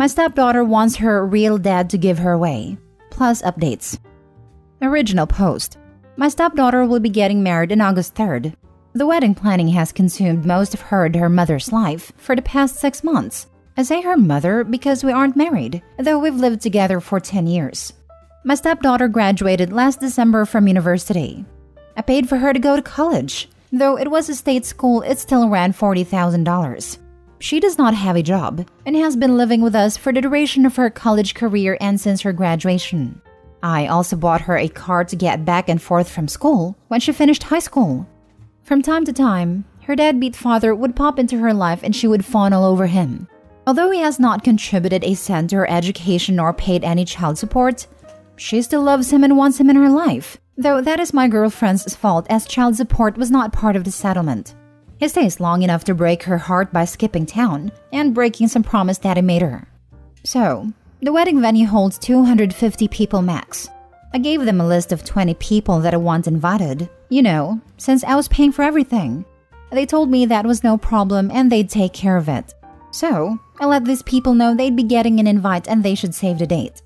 My stepdaughter wants her real dad to give her away. Plus updates. Original post. My stepdaughter will be getting married on August 3rd. The wedding planning has consumed most of her and her mother's life for the past 6 months. I say her mother because we aren't married, though we've lived together for 10 years. My stepdaughter graduated last December from university. I paid for her to go to college. Though it was a state school, it still ran $40,000. She does not have a job and has been living with us for the duration of her college career and since her graduation. I also bought her a car to get back and forth from school when she finished high school. From time to time, her deadbeat father would pop into her life and she would fawn all over him. Although he has not contributed a cent to her education nor paid any child support, she still loves him and wants him in her life. Though that is my girlfriend's fault as child support was not part of the settlement. He stays long enough to break her heart by skipping town and breaking some promise that he made her. So, the wedding venue holds 250 people max. I gave them a list of 20 people that I want invited, since I was paying for everything. They told me that was no problem and they'd take care of it. So, I let these people know they'd be getting an invite and they should save the date.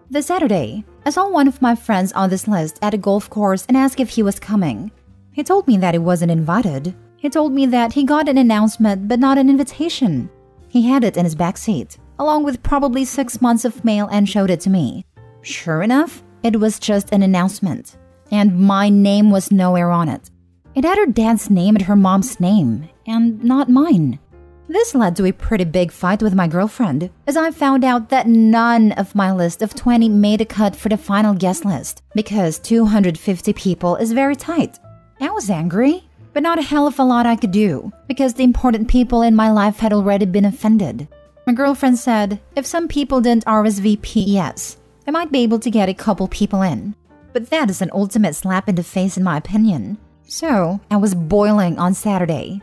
This Saturday, I saw one of my friends on this list at a golf course and asked if he was coming. He told me that he wasn't invited. He told me that he got an announcement but not an invitation. He had it in his backseat, along with probably 6 months of mail and showed it to me. Sure enough, it was just an announcement. And my name was nowhere on it. It had her dad's name and her mom's name, and not mine. This led to a pretty big fight with my girlfriend, as I found out that none of my list of 20 made a cut for the final guest list, because 250 people is very tight. I was angry, but not a hell of a lot I could do, because the important people in my life had already been offended. My girlfriend said if some people didn't RSVP yes, I might be able to get a couple people in. But that is an ultimate slap in the face in my opinion. So, I was boiling on Saturday.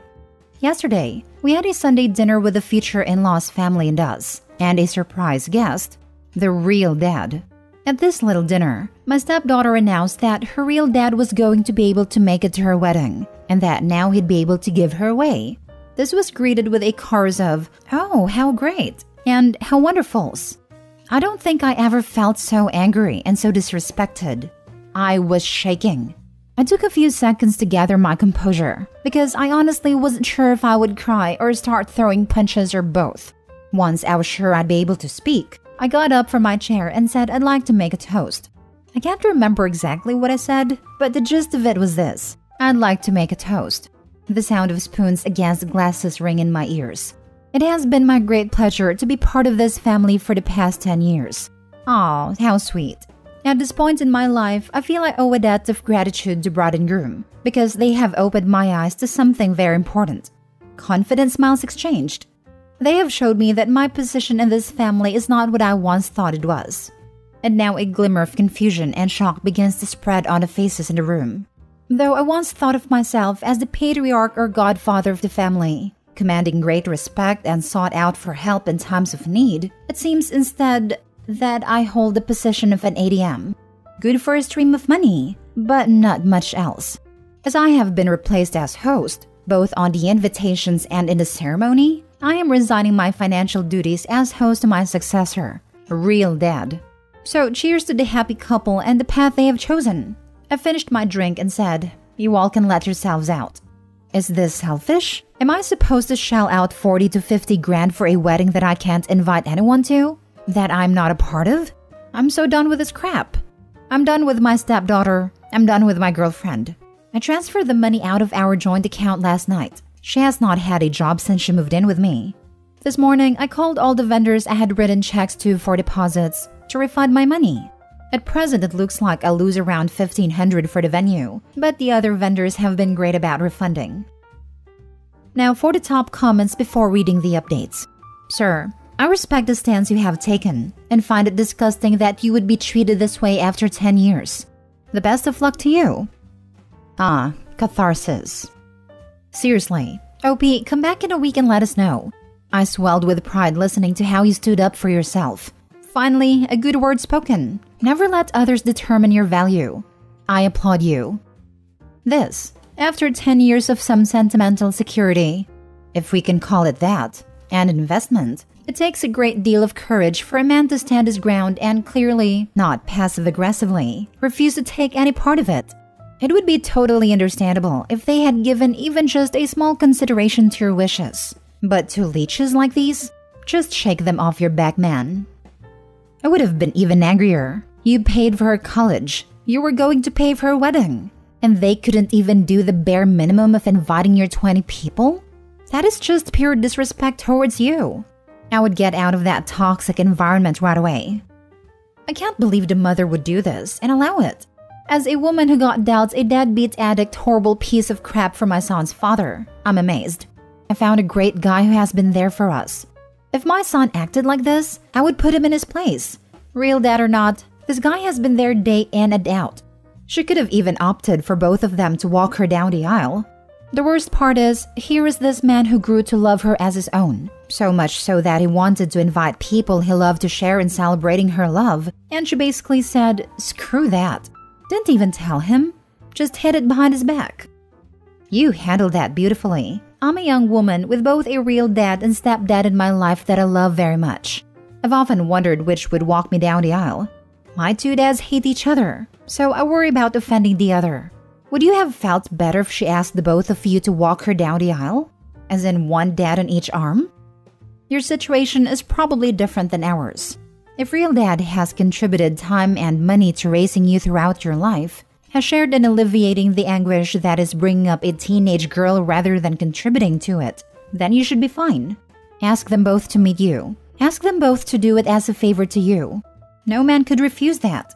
Yesterday, we had a Sunday dinner with the future in-laws family and us, and a surprise guest, the real dad. At this little dinner, my stepdaughter announced that her real dad was going to be able to make it to her wedding, and that now he'd be able to give her away. This was greeted with a chorus of, "Oh, how great," and "how wonderfuls." I don't think I ever felt so angry and so disrespected. I was shaking. I took a few seconds to gather my composure, because I honestly wasn't sure if I would cry or start throwing punches or both. Once I was sure I'd be able to speak, I got up from my chair and said I'd like to make a toast. I can't remember exactly what I said, but the gist of it was this: I'd like to make a toast. The sound of spoons against glasses ring in my ears. It has been my great pleasure to be part of this family for the past 10 years. Aw, how sweet. At this point in my life, I feel I owe a debt of gratitude to bride and groom, because they have opened my eyes to something very important. Confident smiles exchanged. They have showed me that my position in this family is not what I once thought it was. And now a glimmer of confusion and shock begins to spread on the faces in the room. Though I once thought of myself as the patriarch or godfather of the family, commanding great respect and sought out for help in times of need, it seems instead that I hold the position of an ATM. Good for a stream of money, but not much else. As I have been replaced as host, both on the invitations and in the ceremony, I am resigning my financial duties as host to my successor, real dad. So cheers to the happy couple and the path they have chosen. I finished my drink and said, "You all can let yourselves out." Is this selfish? Am I supposed to shell out 40 to 50 grand for a wedding that I can't invite anyone to? That I'm not a part of? I'm so done with this crap. I'm done with my stepdaughter. I'm done with my girlfriend. I transferred the money out of our joint account last night. She has not had a job since she moved in with me. This morning, I called all the vendors I had written checks to for deposits to refund my money. At present, it looks like I'll lose around $1,500 for the venue, but the other vendors have been great about refunding. Now for the top comments before reading the updates. Sir, I respect the stance you have taken and find it disgusting that you would be treated this way after 10 years. The best of luck to you. Ah, catharsis. Seriously, OP, come back in a week and let us know. I swelled with pride listening to how you stood up for yourself. Finally, a good word spoken. Never let others determine your value. I applaud you. This, after 10 years of some sentimental security, if we can call it that, and investment. It takes a great deal of courage for a man to stand his ground and clearly, not passive-aggressively, refuse to take any part of it. It would be totally understandable if they had given even just a small consideration to your wishes. But to leeches like these, just shake them off your back, man. I would have been even angrier. You paid for her college. You were going to pay for her wedding. And they couldn't even do the bare minimum of inviting your 20 people? That is just pure disrespect towards you. I would get out of that toxic environment right away. I can't believe the mother would do this and allow it. As a woman who got dealt a deadbeat addict horrible piece of crap from my son's father, I'm amazed. I found a great guy who has been there for us. If my son acted like this, I would put him in his place. Real dad or not, this guy has been there day in and out. She could have even opted for both of them to walk her down the aisle. The worst part is, here is this man who grew to love her as his own. So much so that he wanted to invite people he loved to share in celebrating her love, and she basically said, screw that. Didn't even tell him, just hid it behind his back. You handled that beautifully. I'm a young woman with both a real dad and stepdad in my life that I love very much. I've often wondered which would walk me down the aisle. My two dads hate each other, so I worry about offending the other. Would you have felt better if she asked the both of you to walk her down the aisle? As in one dad on each arm? Your situation is probably different than ours. If real dad has contributed time and money to raising you throughout your life, has shared in alleviating the anguish that is bringing up a teenage girl rather than contributing to it, then you should be fine. Ask them both to meet you. Ask them both to do it as a favor to you. No man could refuse that.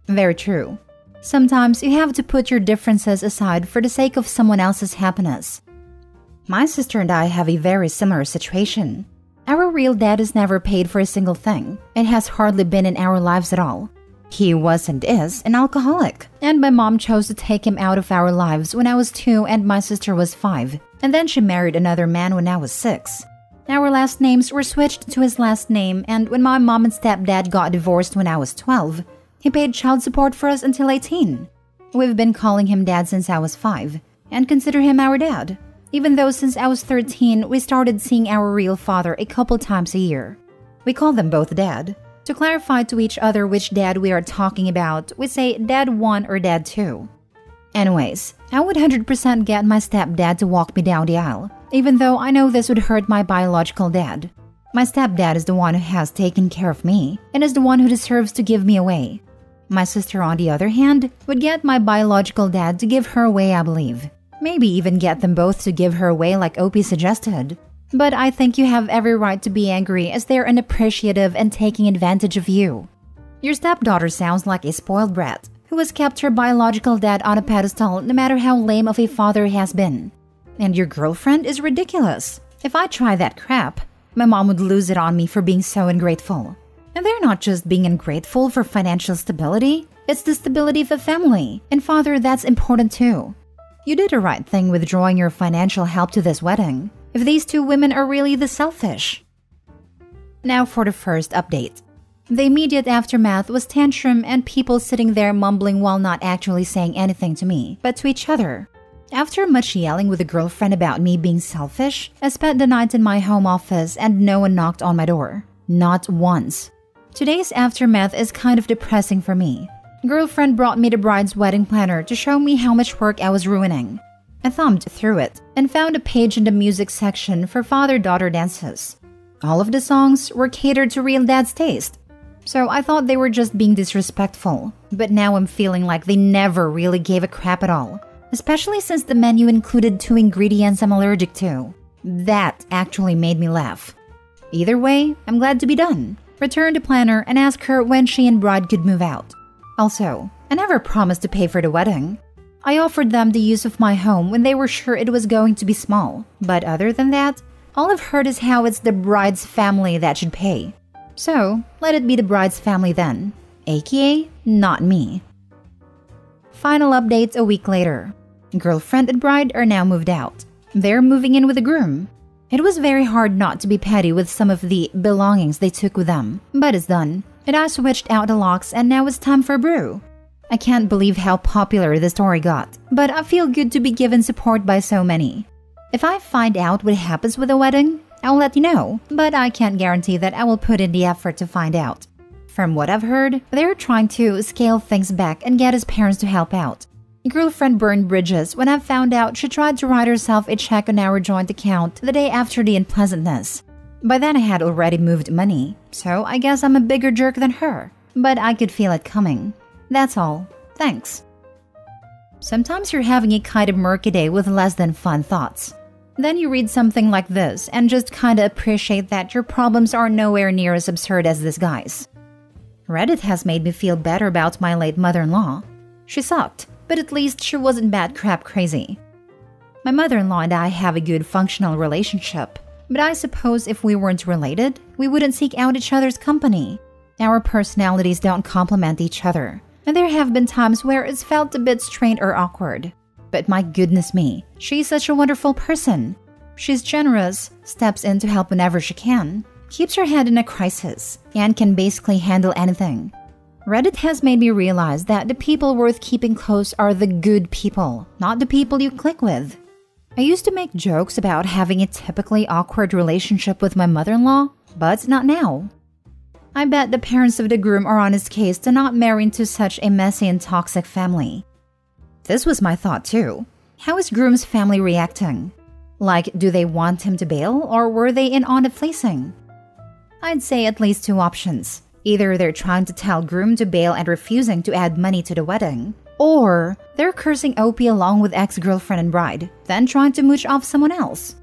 Very true. Sometimes you have to put your differences aside for the sake of someone else's happiness. My sister and I have a very similar situation. Our real dad has never paid for a single thing. It has hardly been in our lives at all. He was and is an alcoholic, and my mom chose to take him out of our lives when I was 2 and my sister was 5, and then she married another man when I was 6. Our last names were switched to his last name, and when my mom and stepdad got divorced when I was 12, he paid child support for us until 18. We've been calling him dad since I was 5, and consider him our dad, even though since I was 13 we started seeing our real father a couple times a year. We call them both dad. To clarify to each other which dad we are talking about, we say dad 1 or dad 2. Anyways, I would 100% get my stepdad to walk me down the aisle, even though I know this would hurt my biological dad. My stepdad is the one who has taken care of me, and is the one who deserves to give me away. My sister, on the other hand, would get my biological dad to give her away, I believe. Maybe even get them both to give her away like Opie suggested. But I think you have every right to be angry as they're unappreciative and taking advantage of you. Your stepdaughter sounds like a spoiled brat who has kept her biological dad on a pedestal no matter how lame of a father he has been. And your girlfriend is ridiculous. If I try that crap, my mom would lose it on me for being so ungrateful. And they're not just being ungrateful for financial stability, it's the stability of a family, and father, that's important too. You did the right thing withdrawing your financial help to this wedding, if these two women are really this selfish. Now for the first update. The immediate aftermath was tantrum and people sitting there mumbling while not actually saying anything to me, but to each other. After much yelling with a girlfriend about me being selfish, I spent the night in my home office and no one knocked on my door. Not once. Today's aftermath is kind of depressing for me. Girlfriend brought me the bride's wedding planner to show me how much work I was ruining. I thumbed through it and found a page in the music section for father-daughter dances. All of the songs were catered to real dad's taste. So I thought they were just being disrespectful, but now I'm feeling like they never really gave a crap at all. Especially since the menu included 2 ingredients I'm allergic to. That actually made me laugh. Either way, I'm glad to be done. Return the planner and ask her when she and bride could move out. Also, I never promised to pay for the wedding. I offered them the use of my home when they were sure it was going to be small. But other than that, all I've heard is how it's the bride's family that should pay. So, let it be the bride's family then. AKA, not me. Final update a week later. Girlfriend and bride are now moved out. They're moving in with the groom. It was very hard not to be petty with some of the belongings they took with them, but it's done. And I switched out the locks and now it's time for a brew. I can't believe how popular the story got, but I feel good to be given support by so many. If I find out what happens with the wedding, I'll let you know, but I can't guarantee that I will put in the effort to find out. From what I've heard, they're trying to scale things back and get his parents to help out. Girlfriend burned bridges when I found out she tried to write herself a check on our joint account the day after the unpleasantness. By then I had already moved money, so I guess I'm a bigger jerk than her. But I could feel it coming. That's all. Thanks. Sometimes you're having a kind of murky day with less than fun thoughts. Then you read something like this and just kinda appreciate that your problems are nowhere near as absurd as this guy's. Reddit has made me feel better about my late mother-in-law. She sucked, but at least she wasn't bad crap crazy. My mother-in-law and I have a good functional relationship, but I suppose if we weren't related, we wouldn't seek out each other's company. Our personalities don't complement each other, and there have been times where it's felt a bit strained or awkward. But my goodness me, she's such a wonderful person. She's generous, steps in to help whenever she can, keeps her head in a crisis, and can basically handle anything. Reddit has made me realize that the people worth keeping close are the good people, not the people you click with. I used to make jokes about having a typically awkward relationship with my mother-in-law, but not now. I bet the parents of the groom are on his case to not marry into such a messy and toxic family. This was my thought too. How is groom's family reacting? Like, do they want him to bail, or were they in on the fleecing? I'd say at least two options. Either they're trying to tell groom to bail and refusing to add money to the wedding, or they're cursing OP along with ex-girlfriend and bride, then trying to mooch off someone else.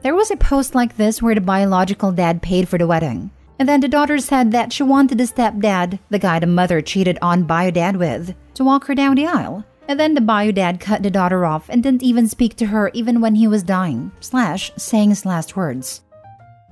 There was a post like this where the biological dad paid for the wedding, and then the daughter said that she wanted the stepdad, the guy the mother cheated on bio dad with, to walk her down the aisle. And then the bio dad cut the daughter off and didn't even speak to her even when he was dying, saying his last words.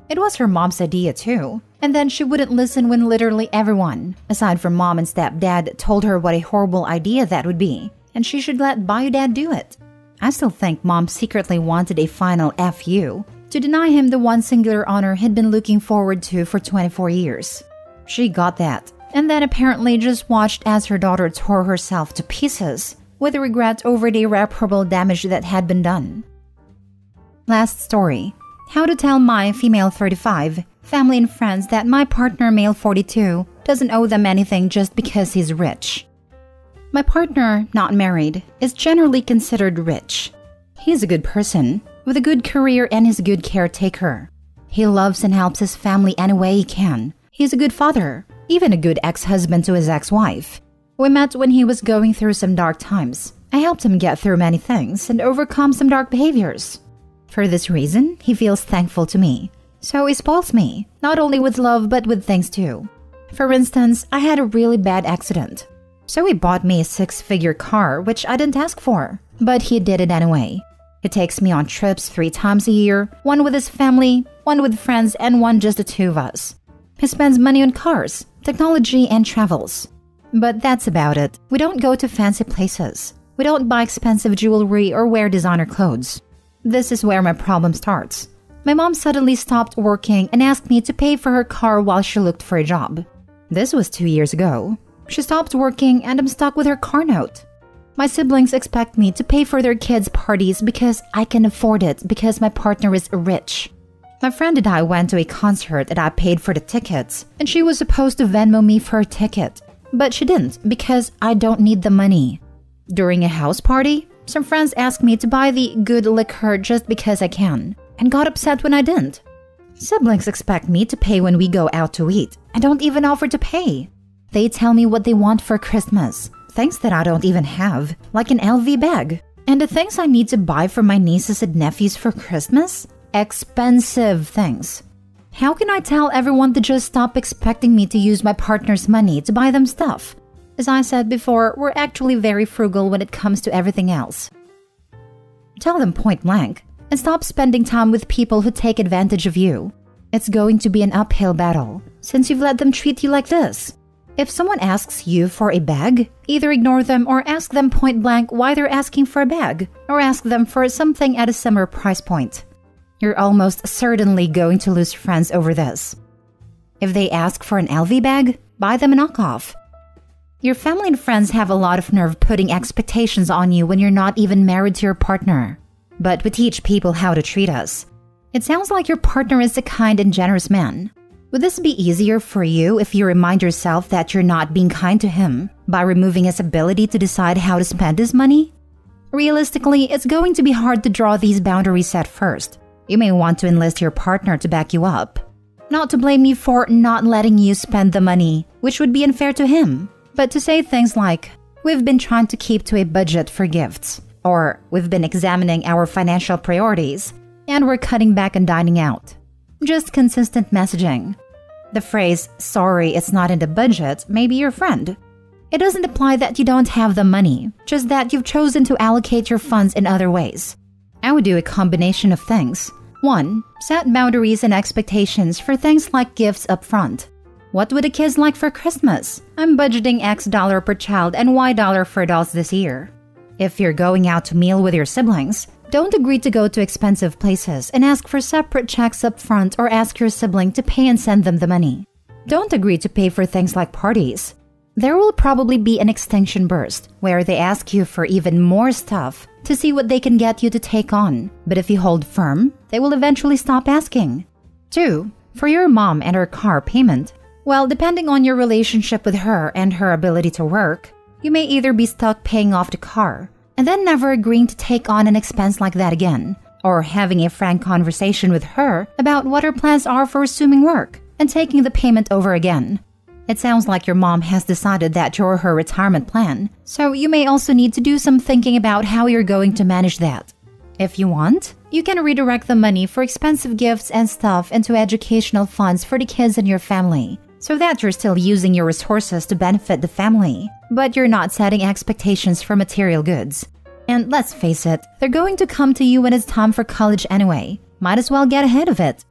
It was her mom's idea too, and then she wouldn't listen when literally everyone, aside from mom and stepdad, told her what a horrible idea that would be, and she should let bio dad do it. I still think mom secretly wanted a final FU to deny him the one singular honor he'd been looking forward to for 24 years. She got that, and then apparently just watched as her daughter tore herself to pieces, with regret over the irreparable damage that had been done. Last story. How to tell my female 35 family and friends that my partner male 42 doesn't owe them anything just because he's rich. My partner, not married, is generally considered rich. He's a good person, with a good career and is a good caretaker. He loves and helps his family any way he can. He's a good father, even a good ex-husband to his ex-wife. We met when he was going through some dark times. I helped him get through many things and overcome some dark behaviors. For this reason, he feels thankful to me. So he spoils me, not only with love but with things too. For instance, I had a really bad accident. So he bought me a 6-figure car, which I didn't ask for. But he did it anyway. He takes me on trips 3 times a year, one with his family, one with friends, and one just the two of us. He spends money on cars, technology, and travels. But that's about it. We don't go to fancy places. We don't buy expensive jewelry or wear designer clothes. This is where my problem starts. My mom suddenly stopped working and asked me to pay for her car while she looked for a job. This was 2 years ago. She stopped working and I'm stuck with her car note. My siblings expect me to pay for their kids' parties because I can afford it because my partner is rich. My friend and I went to a concert and I paid for the tickets, and she was supposed to Venmo me for a ticket. But she didn't because I don't need the money. During a house party, some friends asked me to buy the good liquor just because I can, and got upset when I didn't. Siblings expect me to pay when we go out to eat. I don't even offer to pay. They tell me what they want for Christmas, things that I don't even have, like an LV bag. And the things I need to buy for my nieces and nephews for Christmas? Expensive things. How can I tell everyone to just stop expecting me to use my partner's money to buy them stuff? As I said before, we're actually very frugal when it comes to everything else. Tell them point blank, and stop spending time with people who take advantage of you. It's going to be an uphill battle, since you've let them treat you like this. If someone asks you for a bag, either ignore them or ask them point blank why they're asking for a bag, or ask them for something at a similar price point. You're almost certainly going to lose friends over this. If they ask for an LV bag, buy them a knockoff. Your family and friends have a lot of nerve putting expectations on you when you're not even married to your partner. But we teach people how to treat us. It sounds like your partner is a kind and generous man. Would this be easier for you if you remind yourself that you're not being kind to him by removing his ability to decide how to spend his money? Realistically, it's going to be hard to draw these boundaries at first. You may want to enlist your partner to back you up. Not to blame you for not letting you spend the money, which would be unfair to him, but to say things like, "We've been trying to keep to a budget for gifts," or "We've been examining our financial priorities, and we're cutting back on dining out." Just consistent messaging. The phrase, "Sorry, it's not in the budget," may be your friend. It doesn't imply that you don't have the money, just that you've chosen to allocate your funds in other ways. I would do a combination of things. 1. Set boundaries and expectations for things like gifts up front. What would the kids like for Christmas? I'm budgeting X dollar per child and Y dollar for dolls this year. If you're going out to meal with your siblings, don't agree to go to expensive places and ask for separate checks up front or ask your sibling to pay and send them the money. Don't agree to pay for things like parties. There will probably be an extinction burst where they ask you for even more stuff to see what they can get you to take on. But if you hold firm, they will eventually stop asking. 2. For your mom and her car payment. Well, depending on your relationship with her and her ability to work, you may either be stuck paying off the car and then never agreeing to take on an expense like that again, or having a frank conversation with her about what her plans are for resuming work and taking the payment over again. It sounds like your mom has decided that you're her retirement plan, so you may also need to do some thinking about how you're going to manage that. If you want, you can redirect the money for expensive gifts and stuff into educational funds for the kids in your family, so that you're still using your resources to benefit the family, but you're not setting expectations for material goods. And let's face it, they're going to come to you when it's time for college anyway. Might as well get ahead of it.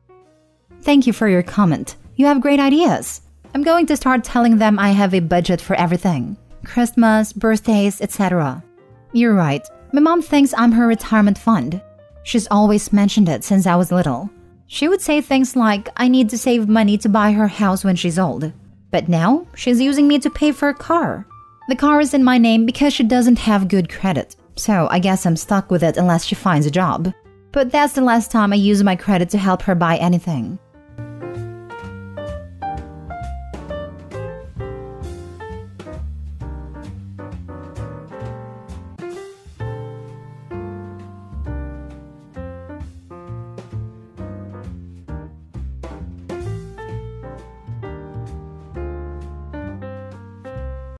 Thank you for your comment. You have great ideas. I'm going to start telling them I have a budget for everything. Christmas, birthdays, etc. You're right. My mom thinks I'm her retirement fund. She's always mentioned it since I was little. She would say things like, I need to save money to buy her house when she's old. But now, she's using me to pay for a car. The car is in my name because she doesn't have good credit. So I guess I'm stuck with it unless she finds a job. But that's the last time I use my credit to help her buy anything.